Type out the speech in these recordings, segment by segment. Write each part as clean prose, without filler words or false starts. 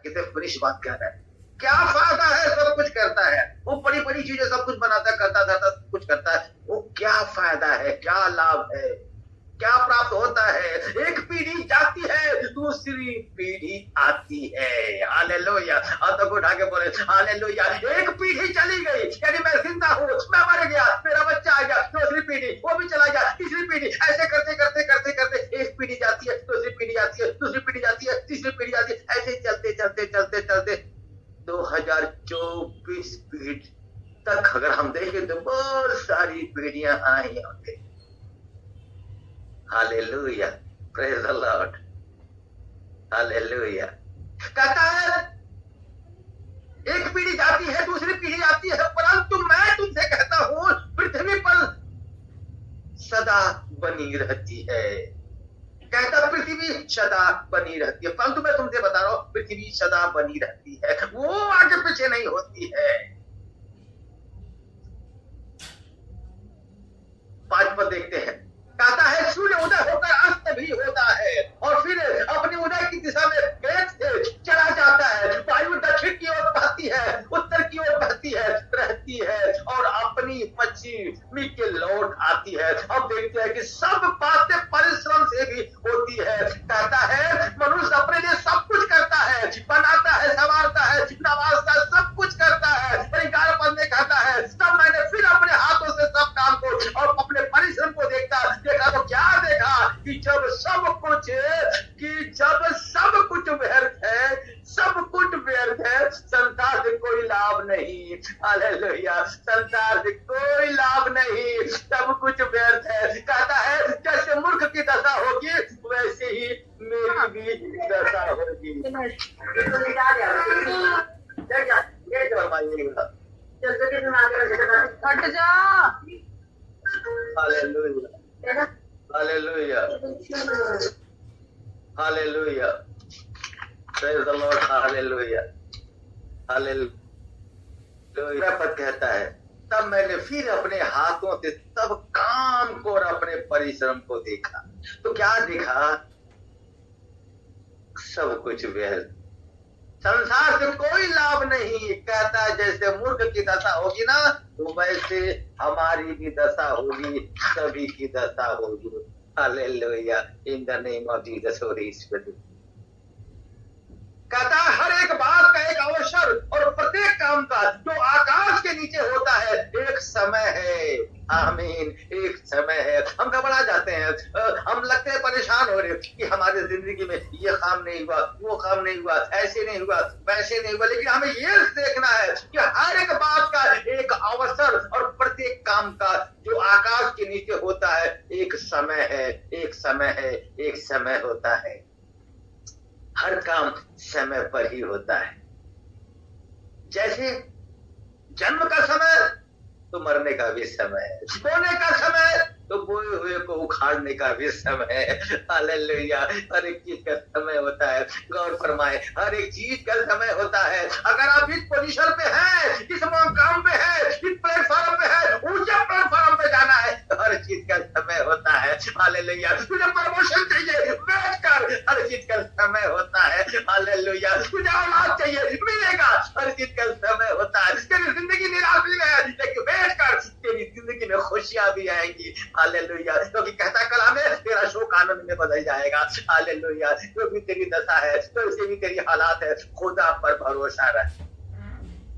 कितने फ्रेश बात कह रहा है। क्या फायदा है, सब कुछ करता है वो, बड़ी बड़ी चीजें सब कुछ बनाता करता था, सब कुछ करता है वो, क्या फायदा है, क्या लाभ है, क्या प्राप्त होता है। एक पीढ़ी जाती है दूसरी पीढ़ी आती है। हालेलुया। और तो उठा के बोले हालेलुया। एक पीढ़ी चली गई, यानी मैं जिंदा हूँ, मैं मर गया, मेरा बच्चा आ गया, दूसरी पीढ़ी वो भी चला गया, तीसरी पीढ़ी, ऐसे करते करते करते करते एक पीढ़ी जाती है, दूसरी पीढ़ी आती है, दूसरी पीढ़ी जाती है, तीसरी पीढ़ी आती है, ऐसे चलते चलते चलते चलते 2024 पीढ़ी तक अगर हम देखें तो बहुत सारी पीढ़ियां आई होंगी। Hallelujah, praise the Lord, hallelujah. कहता है एक पीढ़ी जाती है, दूसरी पीढ़ी आती है, परंतु मैं तुमसे कहता हूं पृथ्वी पर सदा बनी रहती है। कहता पृथ्वी सदा बनी रहती है, परंतु मैं तुमसे बता रहा हूं पृथ्वी सदा बनी रहती है, वो आगे पीछे नहीं होती है। 5 पर देखते हैं, कहता है सूर्य उदय होकर अस्त भी होता है और फिर अपनी उदय की दिशा में वेग से चला जाता है। वायु दक्षिण की ओर बहती है, उत्तर की ओर बहती है, रहती है और अपनी पश्चिमी के लौट आती है। अब देखते हैं कि सब बातें परिश्रम से भी होती है। कहता है मनुष्य अपने लिए सब कुछ करता है, बनाता है, संवारता है, नवाजता है, सब कुछ करता है। 11 पद में कहता है तब मैंने फिर अपने हाथों से सब काम को और अपने परिश्रम को देखा तो क्या देखा कि जब सब कुछ व्यर्थ है, सब कुछ व्यर्थ है, संसार से कोई लाभ नहीं। हालेलुया। संसार से कोई लाभ नहीं, सब कुछ व्यर्थ है। कहता है जैसे मूर्ख की दशा होगी वैसे ही मेरी भी दशा होगी। हट जा। Hallelujah, hallelujah, hallelujah, praise the Lord, hallelujah, hallelujah. पद कहता है तब मैंने फिर अपने हाथों से सब काम को और अपने परिश्रम को देखा। तो क्या देखा? सब कुछ व्यर्थ, संसार से कोई लाभ नहीं। कहता है जैसे मूर्ख की दशा होगी ना तो वैसे हमारी भी दशा होगी, सभी की दशा होगी। Hallelujah, in the name of Jesus. Holy spirit कहता है हर एक बात का एक अवसर और प्रत्येक काम का जो आकाश के नीचे होता है एक समय है। आमीन, एक समय है। हम घबरा जाते हैं, हम लगते हैं परेशान हो रहे कि हमारे जिंदगी में ये काम नहीं हुआ, वो काम नहीं हुआ, ऐसे नहीं हुआ, वैसे नहीं हुआ। लेकिन हमें ये देखना है कि हर एक बात का एक अवसर और प्रत्येक काम का जो आकाश के नीचे होता है एक समय है, एक समय है, एक समय होता है। हर काम समय पर ही होता है। जैसे जन्म का समय तो मरने का भी समय है, बोने का समय तो बोए हुए को उखाड़ने का भी समय है। हालेलुया, हर एक चीज का समय होता है। गौर फरमाए, हर एक चीज का समय होता है। अगर आप इस पोजीशन पे हैं, इस मकाम पे हैं, इस प्लेटफॉर्म पे हैं, ऊंचे प्लेटफॉर्म पे जाना है तो हर चीज का समय होता है। हालेलुया, तुझे प्रमोशन चाहिए वेट कर, हर चीज का समय होता है। हालेलुया, तुझे औलाद चाहिए मिलेगा, हर चीज का समय होता है। तेरी जिंदगी निराश भी है लेकिन वेट कर, तेरी जिंदगी में खुशियां भी आएंगी। हालेलुया, क्योंकि कहता कलाम है तेरा शोक आनंद में बदल जाएगा। हालेलुया, जो भी तेरी दशा है, तो इसे भी तेरी हालात है, खुदा पर भरोसा रख,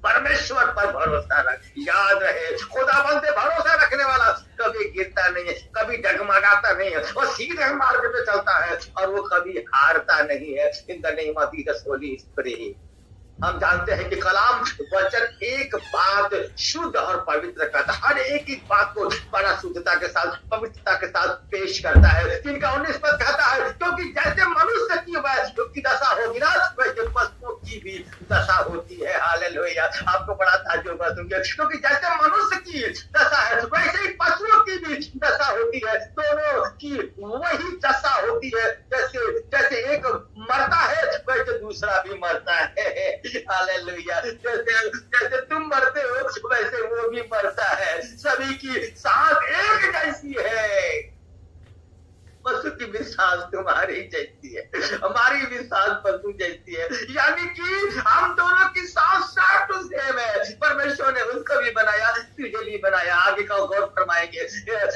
परमेश्वर पर भरोसा रख। याद रहे खुदाबंद पे भरोसा रखने वाला कभी गिरता नहीं है, कभी डगमगाता नहीं है, वो सीधे मार्ग पे चलता है और वो कभी हारता नहीं है। In the name of Jesus Holy spirit. हम जानते हैं कि कलाम वचन एक बात शुद्ध और पवित्र करता है, हर एक बात को बड़ा शुद्धता के साथ, पवित्रता के साथ पेश करता है। इनका 19 पद कहता है क्योंकि जैसे मनुष्य की दशा होगी ना वैसे पशुओं की भी दशा होती है। हालेलुया, आपको बड़ा ताज्जुब होगा क्योंकि जैसे मनुष्य की दशा है वैसे ही पशुओं की भी दशा होती है। दोनों की वही दशा होती है, जैसे जैसे एक मरता है वैसे दूसरा भी मरता है। हालेलुया, जैसे तुम मरते हो वैसे वो भी मरता है। सभी की सांस एक जैसी है। पशु की भी सांस तुम्हारी जैसी है, हमारी भी सांस पशु जैसी है, यानी कि हम दोनों की सांस सेम टू सेम है। परमेश्वर ने उसको भी बनाया, तुझे भी बनाया। आगे का गौर फरमाएंगे,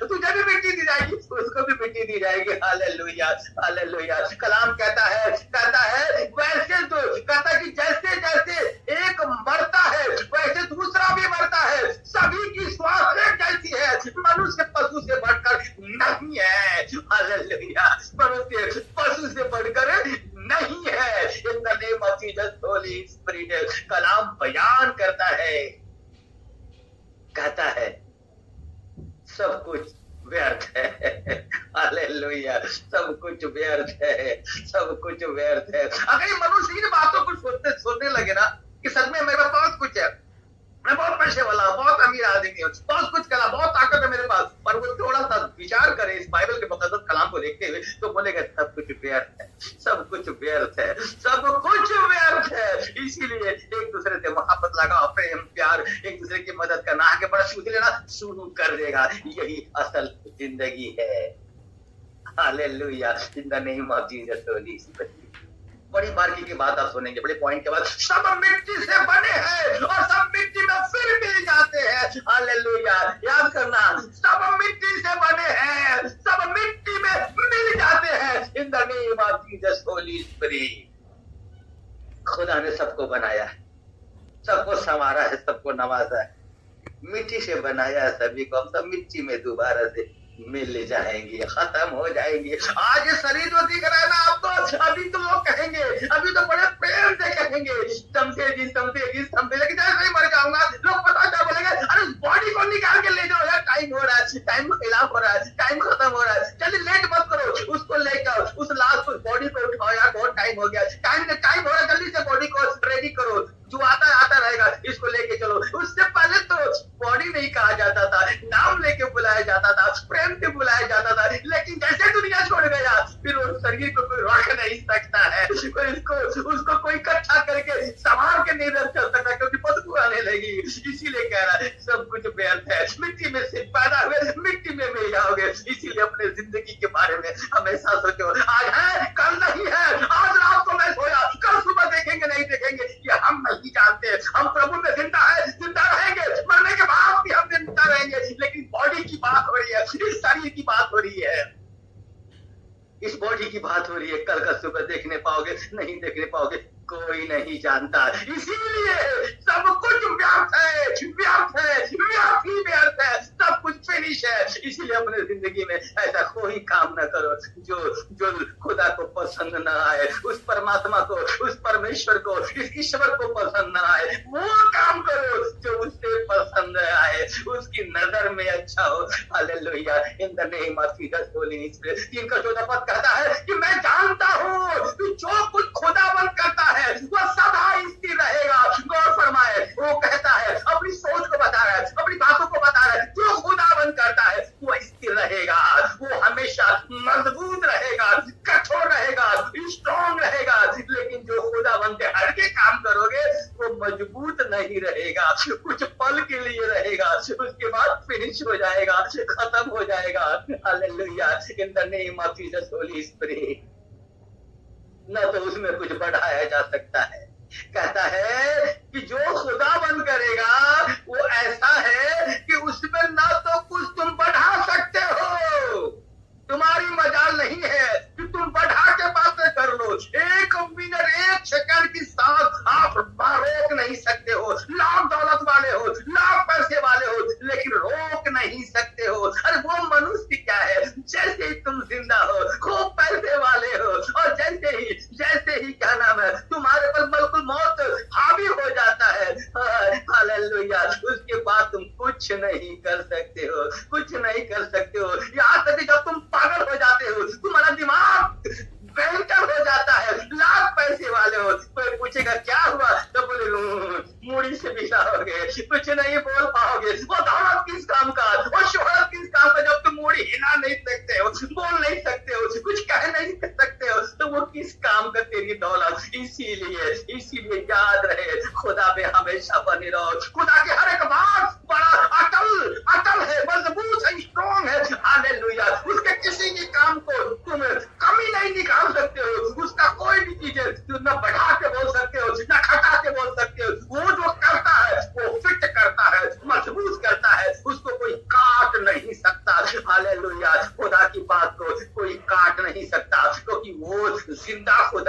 तुझे भी मिट्टी दी जाएगी, उसको भी मिट्टी दी जाएगी। Hallelujah, hallelujah. कलाम कहता है वैसे तो कहता है कि जैसे जैसे एक मरता है वैसे दूसरा भी मरता है, सभी की श्वास एक जैसी है, मनुष्य पशु से बढ़कर नहीं है। हालेलुया, मनुष्य पशु से बढ़कर नहीं है। In the name of Jesus Holy Spirit कलाम बयान करता है, कहता है सब कुछ व्यर्थ है। हालेलुया, सब कुछ व्यर्थ है, सब कुछ व्यर्थ है। अगर मनुष्य इन बातों को सोचने लगे ना कि सच में मेरे पास बहुत कुछ है, मैं बहुत पैसे वाला हूं, बहुत अमीर आदमी हूं, बहुत कुछ कला, बहुत ताकत है मेरे पास, पर वो थोड़ा सा विचार करे इस बाइबल के मुकद्दस कलाम को देखते हुए तो बोलेगा सब कुछ व्यर्थ है, सब कुछ व्यर्थ है, सब कुछ व्यर्थ है। इसीलिए एक दूसरे से मोहब्बत लगाओ, प्रेम प्यार, एक दूसरे की मदद करना, आगे बढ़ लेना शुरू कर देगा। यही असल जिंदगी है। Hallelujah, in the name of Jesus Holy spirit. बड़ी बारीकी की बात आप सुनेंगे, बड़े पॉइंट के बाद, सब मिट्टी से बने हैं और सब मिट्टी में फिर मिल जाते हैं। हालेलुया, याद करना, सब मिट्टी से बने हैं, सब मिट्टी में मिल जाते हैं। इन the name of Jesus Holy spirit. खुदा ने सबको बनाया है, सबको संवारा है, सबको नवाजा है, मिट्टी से बनाया है सभी को। हम सब मिट्टी में दोबारा से मिल जाएंगे, खत्म हो जाएंगे। आज ये शरीर जो दिख रहा है ना आपको, अभी तो लोग कहेंगे, अभी तो बड़े प्रेम से कहेंगे समझे जी, समझे जी, समझे, लेकिन जैसे ही मर जाऊंगा लोग पता क्या बोलेंगे, अरे बॉडी को निकाल के ले जाओ यार, टाइम हो रहा है, टाइम का खिलाफ हो रहा है, टाइम खत्म हो रहा है, चलिए लेट मत करो, उसको लेकर उस लाश को, बॉडी को उठाओ यार, बहुत टाइम हो गया, टाइम हो रहा है, जल्दी से बॉडी को रेडी करो, जो आता रहेगा इसको लेके चलो। उससे पहले तो बॉडी नहीं कहा जाता था, नाम लेके बुलाया जाता था, प्रेम से बुलाया जाता था, लेकिन जैसे दुनिया छोड़ गया फिर उस शरीर को कोई रोक नहीं सकता है, उसको कोई इकट्ठा करके संभाल के नहीं रख सकता, क्योंकि बदबू आने लगी। इसीलिए कह रहा है सब कुछ व्यर्थ है, मिट्टी में से पैदा हुए मिट्टी में मिल जाओगे। इसीलिए अपने जिंदगी के बारे में हमेशा सोचो, आज है कल नहीं है, आज रात को मैं सोया, कल सुबह देखेंगे नहीं देखेंगे, ये हम नहीं जानते। हम प्रभु में जिंदा है, जिंदा रहेंगे, मरने के बाद भी हम जिंदा रहेंगे, लेकिन बॉडी की बात हो रही है, इस शरीर की बात हो रही है, इस बॉडी की बात हो रही है। कल का सुबह देखने पाओगे नहीं देखने पाओगे, कोई नहीं जानता। इसीलिए सब कुछ व्यर्थ है, व्यर्थ है, व्यर्थ ही व्यर्थ है, सब कुछ फिनिश है। इसीलिए अपने जिंदगी में ऐसा कोई काम न करो जो खुदा को पसंद न आए, उस परमात्मा को, उस परमेश्वर को, इस ईश्वर को पसंद न आए। वो काम करो जो उससे पसंद आए, उसकी नजर में अच्छा हो। Hallelujah, in the name of Jesus Holy spirit. 3:14 पद कहता है कि मैं जानता हूँ कि जो कुछ खुदावन करता है वह सदा स्थिर रहेगा। गौर फरमाए, वो कहता है, अपनी सोच को बता रहा है, अपनी बातों को बता रहा है, जो खुदावन करता है वो स्थिर रहेगा, वो हमेशा मजबूत रहेगा, कठोर रहेगा, स्ट्रॉन्ग रहेगा। लेकिन जो खुदावन के हट के काम करोगे वो मजबूत नहीं रहेगा, कुछ पल के लिए रहेगा, उसके बाद फिनिश हो जाएगा, खत्म हो जाएगा। Hallelujah, in the name of Jesus Holy spirit. न तो उसमें कुछ बढ़ाया जा सकता है। कहता है कि जो खुदाबंद करेगा वो ऐसा है कि उसमें न तो कुछ तुम बढ़ा सकते हो, तुम्हारी मजाल नहीं है कि तुम बढ़ा के बातें कर लो। 1 मिनट 1 सेकंड की सांस आप रोक नहीं सकते हो। लाख दौलत वाले हो, लाख पैसे वाले हो, लेकिन रोक नहीं सकते हो। अरे वो मनुष्य क्या है, जैसे ही तुम जिंदा हो, खूब पैसे वाले हो, और जैसे ही क्या नाम है, तुम्हारे पर बिल्कुल मौत हावी हो जाता है, हालेलुया, उसके बाद तुम कुछ नहीं कर सकते हो, कुछ नहीं कर सकते हो। यहाँ तक जब तुम पागल हो जाते हो, तुम्हारा दिमाग बेहतर हो जाता है, लाख पैसे वाले हो, कोई पूछेगा क्या हुआ तो बोले मूड़ी से बिछा हो गए, कुछ नहीं बोल पाओगे। वो दौलत किस काम का, वो शोहरत किस काम का, जब तुम मूड़ी हिला नहीं सकते हो, बोल नहीं सकते हो, कुछ कह नहीं सकते हो, तो वो किस काम का तेरी दौलत। इसीलिए याद रहे, खुदा में हमेशा बने रहो। खुदा की हर एक बात बड़ा अटल है, मजबूत है, स्ट्रॉन्ग है। हालेलुया, उसके किसी भी काम को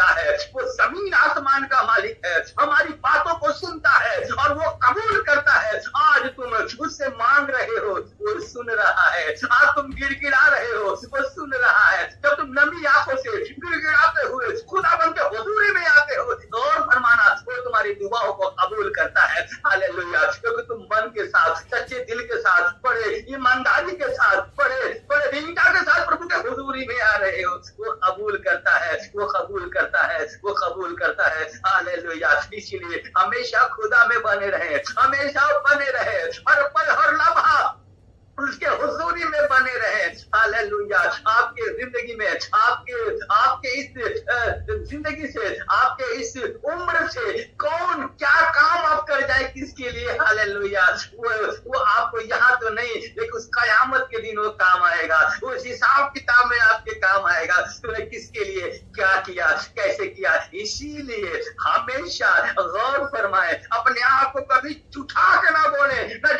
खुदा है, वो जमीन आसमान का मालिक है, हमारी बातों को सुनता है और वो कबूल करता है। आज तुम उससे मांग रहे हो, वो सुन रहा है। आज तुम गिड़गिड़ा रहे हो, वो सुन रहा है। जब तुम नमी आंखों से गिड़गिड़ाते हुए खुदावंद के हुजूरी में आते हो, गौर फरमाना, वो तुम्हारी दुआओं को कबूल करता है। हालेलुया। क्योंकि तुम मन के साथ, सच्चे दिल के साथ, बड़े ईमानदारी के साथ, बड़े बड़े दीनता के साथ प्रभु के हुजूरी में आ रहे हो, वो कबूल करता है, वो कबूल करता है, वो कबूल करता है। हालेलुया। इसीलिए हमेशा खुदा में बने रहे, हमेशा बने रहे, हर पल हर लम्हा उसके हुजूरी में बने रहे। हालेलुया। आपके जिंदगी में, आपके इस जिंदगी से, आपके इस उम्र से कौन क्या काम आप कर जाए, किसके लिए? हालेलुया। वो आपको यहाँ तो नहीं, लेकिन उस कयामत के दिन वो काम आएगा, उस हिसाब किताब में आपके काम आएगा। तूने किसके लिए क्या किया, कैसे किया। इसीलिए हमेशा गौर फरमाए, अपने आप को कभी झूठा के ना बोले, न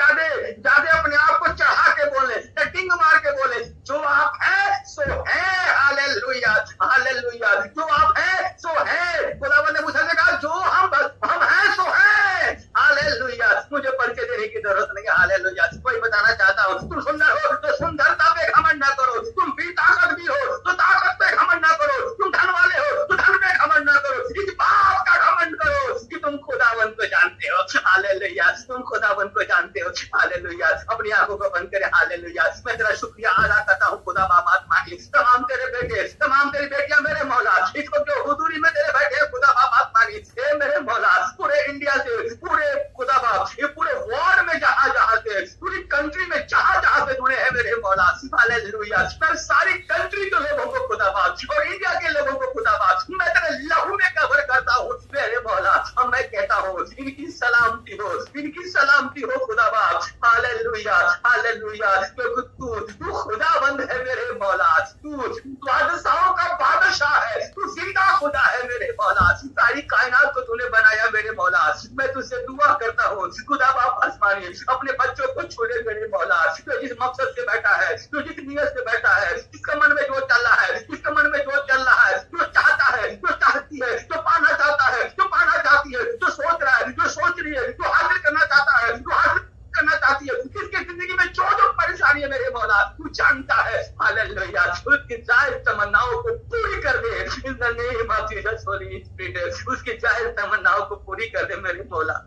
ज्यादा अपने आप को चढ़ा के बोले, टिंग मार के बोले। जो आप है सो है। Hallelujah, hallelujah. जो आप है सो है। खुदावंद ने मूसा से कहा, जो हम हैं सो है। हालेलुया। मुझे परिचय देने की जरूरत नहीं है। हालेलुया। कोई बताना चाहता हूँ, तुम सुंदर हो तो सुंदरता पे घमंड ना करो, तुम भी ताकत भी हो तो ताकत पे घमंड ना करो, तुम धन वाले हो तो धन पे घमंड ना करो, इस बात का घमंड करो कि तुम खुदावंद को जानते हो। हालेलुया। तुम खुदावंद को जानते हो। हालेलुया। अपनी आंखों को बंद करे। हालेलुया। मैं तेरा शुक्रिया अदा करता हूँ खुदा बाबा मानी, तमाम तेरे बेटे, तमाम तेरी बेटियां मेरे मौला, इसको जो हुजूरी में तेरे बैठे खुदा बाबा मानी, हे मेरे मौला, पूरे इंडिया से, पूरे खुदा बाप, ये पूरे वर्ल्ड में जहां से, पूरी कंट्री में जहां से जुड़े हैं मेरे मौला। हालेलुया। मैं सारी कंट्री के लोगों को खुदा बाप और इंडिया के लोगों को खुदा बाप मैं तेरे लहू में कवर करता हूँ मेरे मौला। और मैं कहता हूँ इनकी सलामती हो, इनकी सलामती हो खुदा बाप। Hallelujah, hallelujah. क्योंकि तू खुदावंद है मेरे मौला, तू बादशाहों का बादशाह है, तू जिंदा खुदा है मेरे मौला। सारी कायनात को तूने बनाया मेरे मौला। मैं तुझसे दुआ करता हूँ खुदा बाप आसमानी, अपने बच्चों को छोड़े मेरे मौला। तो जिस मकसद से बैठा है, तो जिस नियत से बैठा है, जिसके मन में जो चल रहा है, जिसके मन में जो चल रहा है, जो चाहता है, जो चाहती है, जो पाना चाहता है, जो पाना चाहती है, जो सोच रहा है, जो सोच रही है, जो हासिल करना चाहता है, जो हासिल करना चाहती है, किसके जिंदगी में जो जो परेशानी है मेरे मौला तू जानता है। हालेलुया। उसकी जाहिर तमन्नाओं को पूरी कर दे in the name of Jesus Holy Spirit. उसकी जाहिर तमन्नाओं को पूरी कर दे मेरे मौला।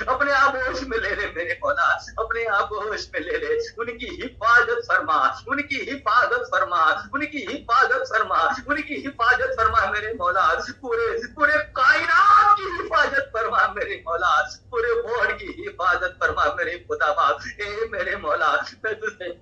अपने आप होश में ले ले मेरे मौला, अपने आप होश में ले ले। उनकी हिफाजत फरमा, उनकी हिफाजत फरमा, उनकी हिफाजत फरमा, उनकी हिफाजत फरमा मेरे मौला। पूरे कायनात की हिफाजत फरमा मेरे मौला, पूरे वर्ल्ड की हिफाजत फरमा मेरे खुदा बाप। ए मेरे मौला, मैं तुझसे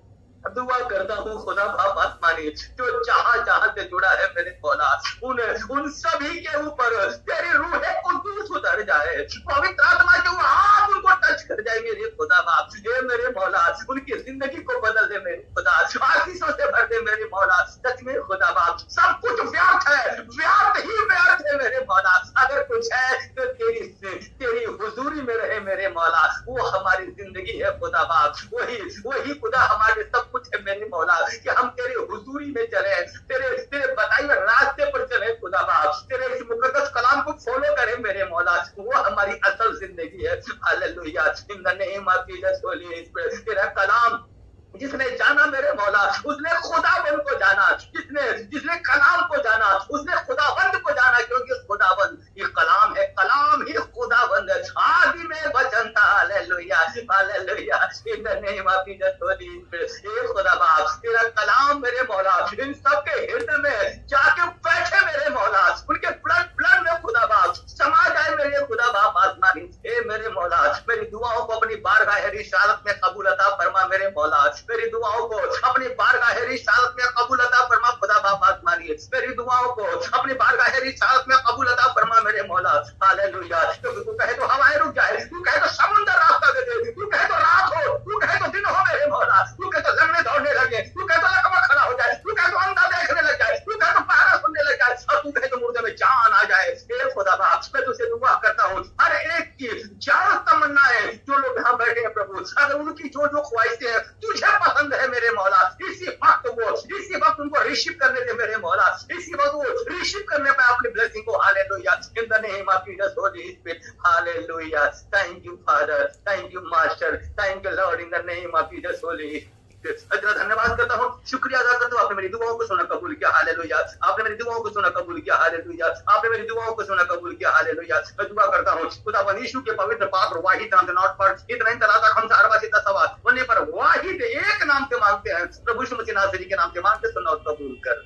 दुआ करता हूँ खुदा बाप आसमानी, जो जहां से जुड़ा है मेरे मौला, उन सभी के ऊपर तेरी रूह कुद्दूस उतर जाए, पवित्र आत्मा के वो हाथ उनको टच कर जाए मेरे खुदा बाप। ये मेरे मौला, उनकी जिंदगी को बदल दे मेरे खुदा, आशीषों से भर दे मेरे मौला। सच में खुदा बाप सब कुछ व्यर्थ है, व्यर्थ ही व्यर्थ है मेरे मौला। अगर कुछ है तो तेरी हुजूरी में रहे मेरे मौला, वो हमारी जिंदगी है खुदा बाप। वही खुदा हमारे सब कुछ है मेरे मौला, कि हम तेरे हुजूरी में चले, तेरे बताए हुए रास्ते पर चले खुदा बाप, तेरे इस मुकद्दस कलाम को फॉलो करें मेरे मौला। वो हमारी असल जिंदगी है। Hallelujah. In the name of Jesus Holy spirit. तेरा कलाम जिसने जाना मेरे मौला, उसने खुदाबंद को जाना, जिसने कलाम को जाना, उसने खुदाबंद को जाना, क्योंकि खुदाबंद ये कलाम है, कलाम ही खुदाबंद है। आदि में वचन था। Hallelujah, hallelujah. In the name of Jesus Holy spirit. ये खुदा बाप तेरा कलाम मेरे मौला इन सबके हृदय में जाके बैठे मेरे मौला, उनके ब्लड में खुदा बाप समा जाए मेरे खुदा बाप आसमानी। हे मेरे मौला, मेरी दुआओं को अपनी बारगाह रिसालत में कबूल अता फरमा मेरे मौला। मेरी दुआओं को अपनी बारगाह रिसालत में कबूल अता फरमा खुदा बाप आसमानी। मेरी दुआओं को अपनी बारगाह रिसालत में कबूल अता फरमा मेरे मौला। हालेलुया। क्योंकि तू कहे तो हवाएं रुक जाए, तू कहे तो समुद्र रास्ता दे दे, तू कहे तो रात हो, तू कहे तो दिन हो मेरे मौला, तू कहे तो लड़ने दौड़ने लगे, तू कहे तो लकवा खड़ा हो जाए, तू कहे तो अंधा देखने लग जाए, तू कहे तो पहरा सुनने लग जाए, और तू कहे तो मुर्दे में जान आ जाए। हे खुदा बाप, मैं तुझसे दुआ करता हूँ हर एक की जान तमन्नाएं जो लोग यहाँ बैठे हैं प्रभु, अगर उनकी जो ख्वाहिशें हैं तुझे पसंद है मेरे मौला, इसी वक्त उनको रिसीव करने दे मेरे मौला। बोला, इसके बाद वो रिसीव करने पे अपनी ब्लेसिंग को, hallelujah, in the name of Jesus, Holy spirit, hallelujah, thank you father, thank you master, thank you Lord, in the name of Jesus, Holi. तेरा धन्यवाद करता हूँ, शुक्रिया अदा करता हूँ, आपने मेरी दुआओं को सुना, कबूल किया, हालेलुया, आपने मेरी दुआओं को सुना, कबूल किया, हालेलुया, आपने मेरी दुआओं को सुना, कबूल किया, हालेलुया। मैं दुआ करता हूँ खुदावन यीशु के पवित्र पाक वाहिद नाम से, नॉट पर इतना ही तलाता हम अरबा सीता सवाल होने पर वाहिद एक नाम से मांगते हैं, प्रभु यीशु मसीह नासरी के नाम से मांगते, सुना और कबूल कर,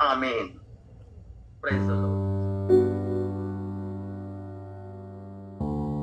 आमीन। Praise the Lord.